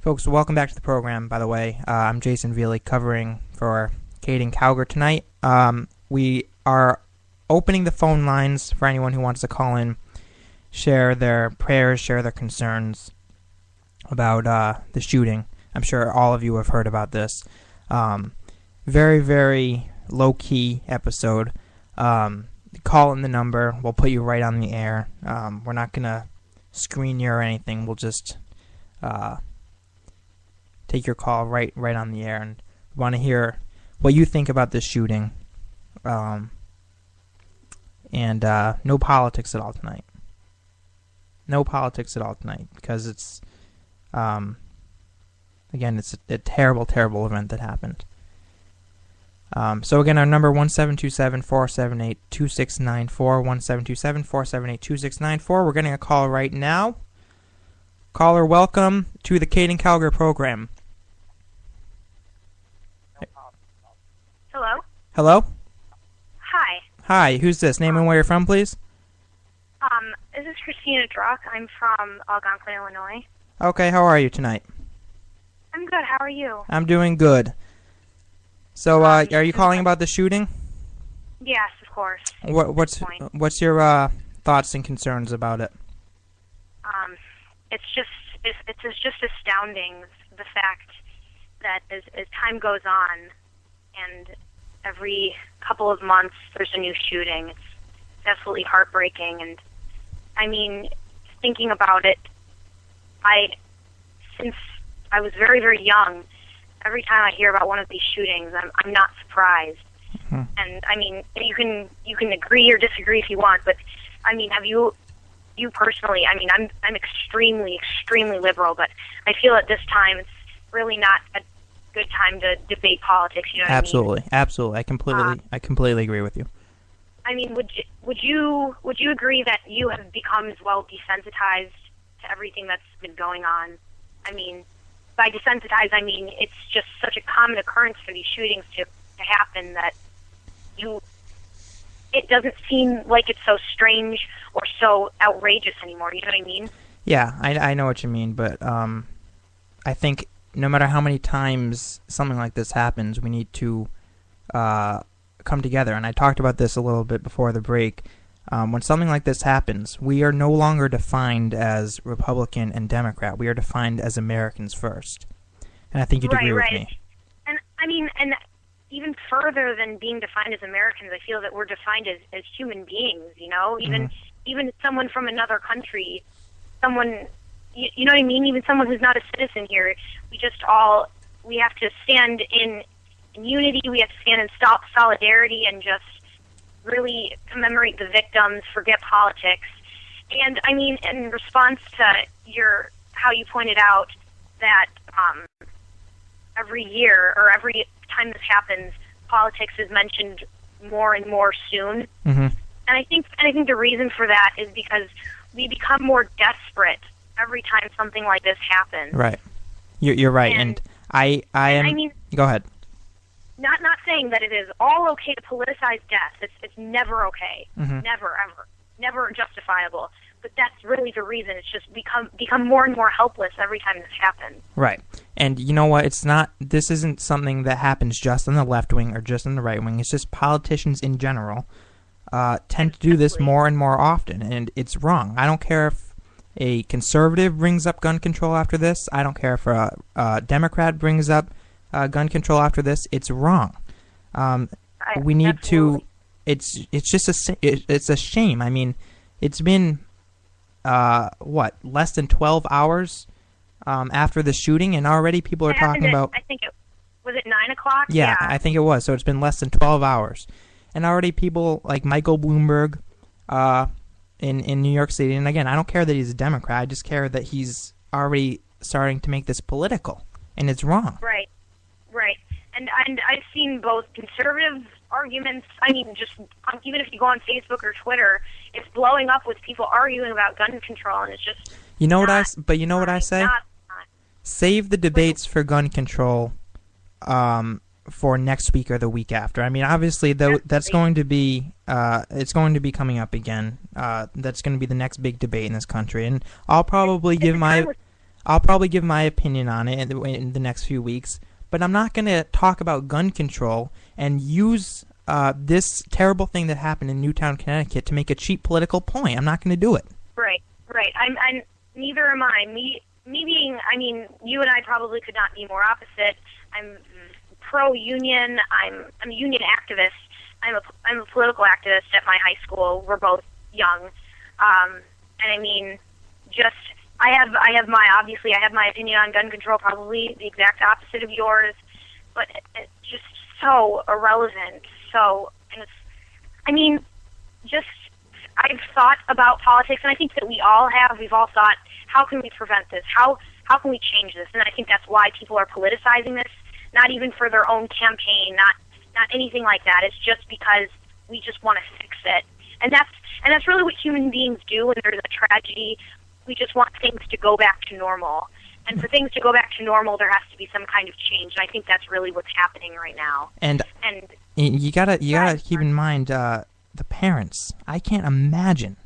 Folks, welcome back to the program, by the way. I'm Jason Veely covering for Kate Calgary tonight. We are opening the phone lines for anyone who wants to call in, share their prayers, share their concerns about the shooting. I'm sure all of you have heard about this. Very, very low-key episode. Call in the number. We'll put you right on the air. We're not going to screen you or anything. We'll just take your call right on the air, and we want to hear what you think about this shooting. And no politics at all tonight. No politics at all tonight, because it's again, it's a terrible, terrible event that happened. So again, our number 1727-478-2694, 1727-478-2694. We're getting a call right now. Caller, welcome to the Kate and Calgary program. Hello? Hello? Hi. Hi, who's this? Name and where you're from, please. This is Christina Druck. I'm from Algonquin, Illinois. Okay, how are you tonight? I'm good. How are you? I'm doing good. So, are you calling about the shooting? Yes, of course. What's your thoughts and concerns about it? It's just astounding, the fact that as time goes on, and every couple of months there's a new shooting. It's absolutely heartbreaking. And I mean, thinking about it, since I was very, very young, every time I hear about one of these shootings, I'm not surprised. Mm-hmm. And I mean, you can agree or disagree if you want, but I mean, have you personally? I mean, I'm extremely, extremely liberal, but I feel at this time it's really not a good time to debate politics. You know what Absolutely, I mean? absolutely. I completely agree with you. I mean, would you agree that you have become as well desensitized to everything that's been going on? I mean, by desensitized, I mean it's just such a common occurrence for these shootings to happen that it doesn't seem like it's so strange or so outrageous anymore. You know what I mean? Yeah, I know what you mean, but I think no matter how many times something like this happens, we need to come together. And I talked about this a little bit before the break. When something like this happens, we are no longer defined as Republican and Democrat. We are defined as Americans first. And I think you'd agree with me. And I mean, and even further than being defined as Americans, I feel that we're defined as human beings, you know? Even someone from another country, someone, you know what I mean? Even someone who's not a citizen here, we have to stand in unity, we have to stand in solidarity and just really commemorate the victims, forget politics. And I mean, in response to how you pointed out that every year or every time this happens, politics is mentioned more and more soon. Mm-hmm. And I think the reason for that is because we become more desperate every time something like this happens. Right. You're right. And I am. I mean, go ahead. Not saying that it is all okay to politicize death. It's never okay. Mm-hmm. Never, ever. Never justifiable. But that's really the reason. It's just become more and more helpless every time this happens. Right. And you know what? This isn't something that happens just on the left wing or just on the right wing. It's just politicians in general tend to do this more and more often, and it's wrong. I don't care if a conservative brings up gun control after this. I don't care if a Democrat brings up gun control after this. It's wrong. We need absolutely. to. It's just it's a shame. I mean, it's been less than 12 hours after the shooting, and already people are talking about. I think was it 9 o'clock? Yeah, I think it was. So it's been less than 12 hours, and already people like Michael Bloomberg in New York City. And again, I don't care that he's a Democrat. I just care that he's already starting to make this political, and it's wrong. Right. And I've seen both conservative arguments. I mean, just even if you go on Facebook or Twitter, it's blowing up with people arguing about gun control, and it's just. You know what I say? Save the debates for gun control for next week or the week after. I mean, obviously, that's going to be it's going to be coming up again. That's going to be the next big debate in this country, and I'll probably give my I'll probably give my opinion on it in the next few weeks, but I'm not going to talk about gun control and use this terrible thing that happened in Newtown, Connecticut to make a cheap political point. I'm not going to do it. Right. I'm neither am I. Me being, I mean, you and I probably could not be more opposite. I'm pro-union. I'm a union activist. I'm a political activist at my high school. We're both young, and I mean, just I have my opinion on gun control, probably the exact opposite of yours, but it's just so irrelevant. So, and it's, I mean, just I've thought about politics, and I think that we all have. We've all thought, how can we prevent this? How can we change this? And I think that's why people are politicizing this, not even for their own campaign, not anything like that. It's just because we just want to fix it. And that's really what human beings do when there's a tragedy. We just want things to go back to normal. And for things to go back to normal, there has to be some kind of change. And I think that's really what's happening right now. And you gotta keep in mind the parents. I can't imagine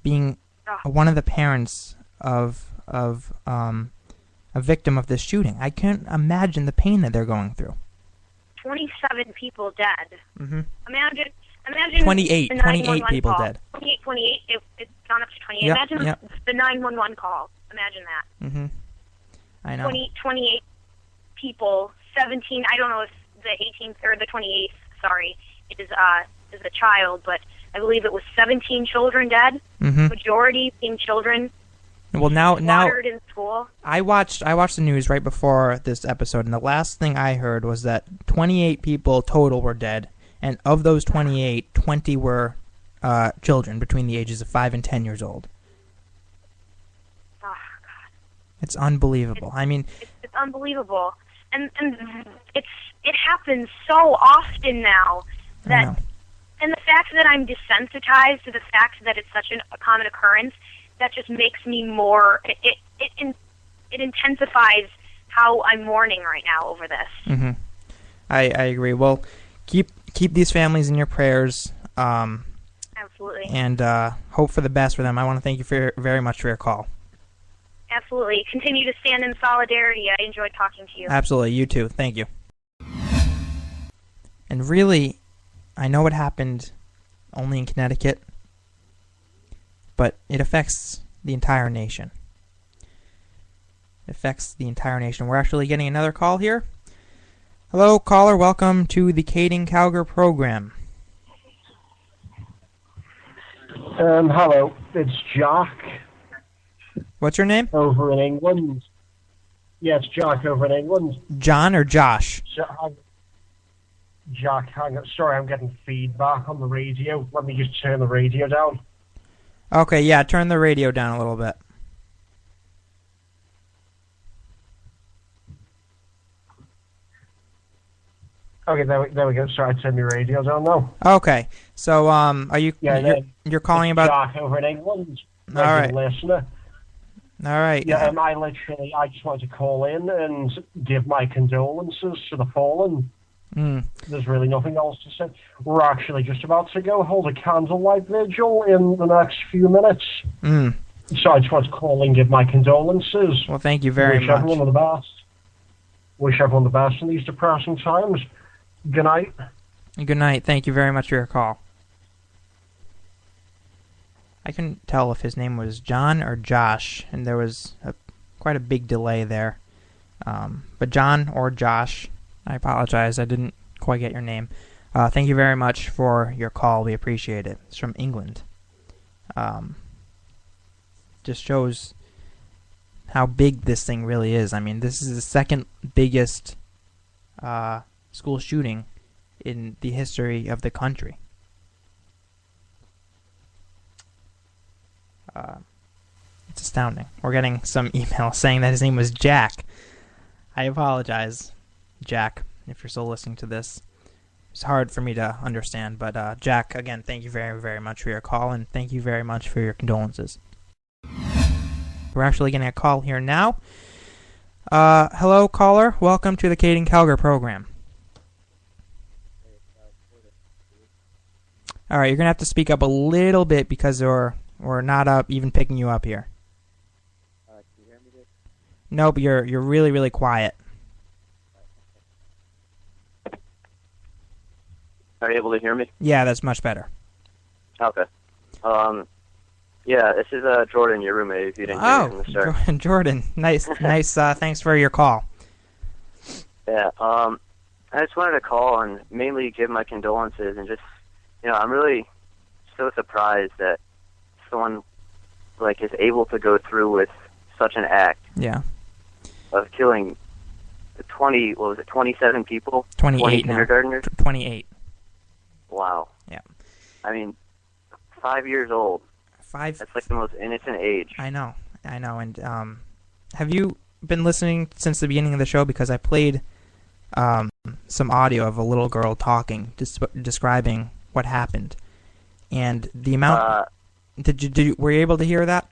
being one of the parents of a victim of this shooting. I can't imagine the pain that they're going through. 27 people dead. Mm-hmm. Imagine 28 people call. dead. 28. It's gone up to 28. Yep, Imagine the 911 call. Imagine that. Mm-hmm. I know. 28 people, 17. I don't know if the 18th or the 28th. Sorry, is a child, but I believe it was 17 children dead. Mm-hmm. Majority being children. Well, now in school. I watched the news right before this episode, and the last thing I heard was that 28 people total were dead, and of those 28, 20 were children between the ages of 5 and 10 years old. Oh God! It's unbelievable. It's unbelievable, and it happens so often now that, and the fact that I'm desensitized to the fact that it's such a common occurrence. That just makes me more. It intensifies how I'm mourning right now over this. Mm-hmm. I agree. Well, keep these families in your prayers. Absolutely. And hope for the best for them. I want to thank you very much for your call. Absolutely. Continue to stand in solidarity. I enjoyed talking to you. Absolutely. You too. Thank you. And really, I know it happened only in Connecticut, but it affects the entire nation. It affects the entire nation. We're actually getting another call here. Hello, caller. Welcome to the Kading Calgar program. Hello. It's Jack. What's your name? Over in England. Yeah, it's Jack over in England. John or Josh? Jack, hang on. Sorry, I'm getting feedback on the radio. Let me just turn the radio down. Okay, yeah, turn the radio down a little bit. Okay, there we go. Sorry, I turned my radio down now. Okay, so are you? Yeah, you're calling about Jack over in England. All right, listener. All right. Yeah, I just wanted to call in and give my condolences to the fallen. There's really nothing else to say. We're actually just about to go hold a candlelight vigil in the next few minutes. So I just want to call in and give my condolences. Well, thank you very much. Wish everyone the best. Wish everyone the best in these depressing times. Good night. Good night. Thank you very much for your call. I couldn't tell if his name was John or Josh, and there was quite a big delay there. But John or Josh, I apologize. I didn't quite get your name. Thank you very much for your call. We appreciate it. It's from England. Just shows how big this thing really is. I mean, this is the second biggest school shooting in the history of the country. It's astounding. We're getting some email saying that his name was Jack. I apologize, Jack, if you're still listening to this. It's hard for me to understand, but Jack, again, thank you very, very much for your call, and thank you very much for your condolences. We're actually getting a call here now. Hello, caller. Welcome to the Kading Calgar program. All right, you're going to have to speak up a little bit because we're not even picking you up here. Can you hear me, Dick? Nope, you're really, really quiet. Are you able to hear me? Yeah, that's much better. Okay. Yeah, this is Jordan, your roommate, if you didn't hear me from the start. Jordan. Nice. Thanks for your call. Yeah, I just wanted to call and mainly give my condolences and just, I'm really so surprised that someone, is able to go through with such an act. Yeah. Of killing 27 people? 28 20 now. kindergartners? 28. Wow. Yeah. I mean, 5 years old. 5. That's like the most innocent age. I know. And have you been listening since the beginning of the show? Because I played some audio of a little girl talking, describing what happened, and the amount. Were you able to hear that?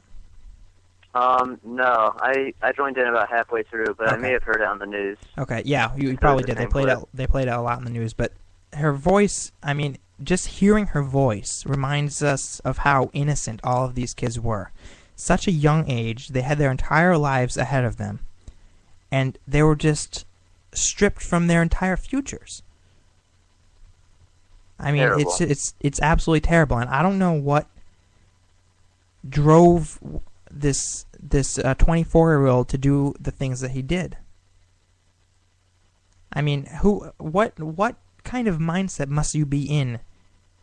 No. I joined in about halfway through, but Okay. I may have heard it on the news. Okay. Yeah, you probably did. They played it a lot in the news, but her voice. I mean, just hearing her voice reminds us of how innocent all of these kids were. Such a young age, they had their entire lives ahead of them, and they were just stripped from their entire futures. I mean, Terrible. it's absolutely terrible, and I don't know what drove this 24-year-old to do the things that he did. I mean, what kind of mindset must you be in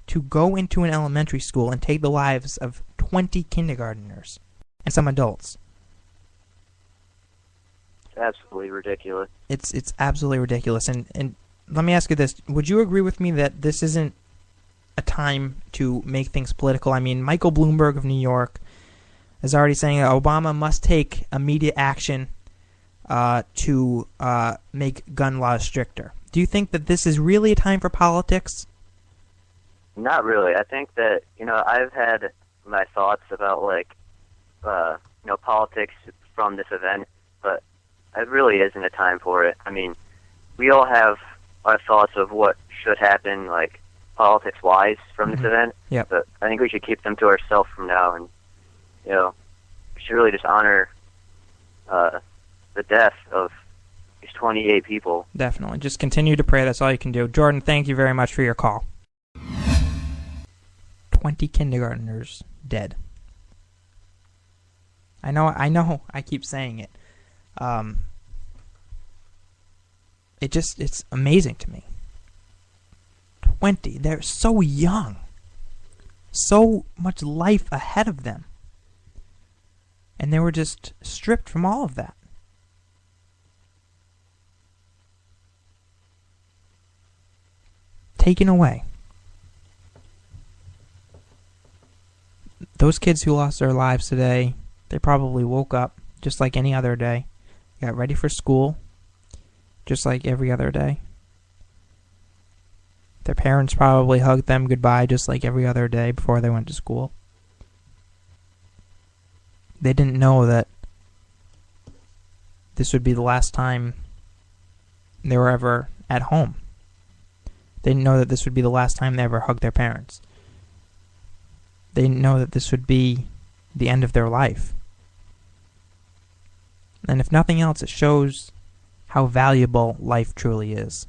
to go into an elementary school and take the lives of 20 kindergartners and some adults? It's absolutely ridiculous. It's absolutely ridiculous. And let me ask you this. Would you agree with me that this isn't a time to make things political? I mean, Michael Bloomberg of New York is already saying that Obama must take immediate action to make gun laws stricter. Do you think that this is really a time for politics? Not really. I think that, I've had my thoughts about, politics from this event, but it really isn't a time for it. I mean, we all have our thoughts of what should happen, politics-wise from this event. Yep. But I think we should keep them to ourselves from now, and, we should really just honor the death of these 28 people. Definitely. Just continue to pray. That's all you can do. Jordan, thank you very much for your call. 20 kindergartners dead. I know, I keep saying it. It's amazing to me. 20, they're so young. So much life ahead of them. And they were just stripped from all of that. Taken away. Those kids who lost their lives today, they probably woke up just like any other day, got ready for school just like every other day. Their parents probably hugged them goodbye just like every other day before they went to school. They didn't know that this would be the last time they were ever at home. They didn't know that this would be the last time they ever hugged their parents. They didn't know that this would be the end of their life. And if nothing else, it shows how valuable life truly is.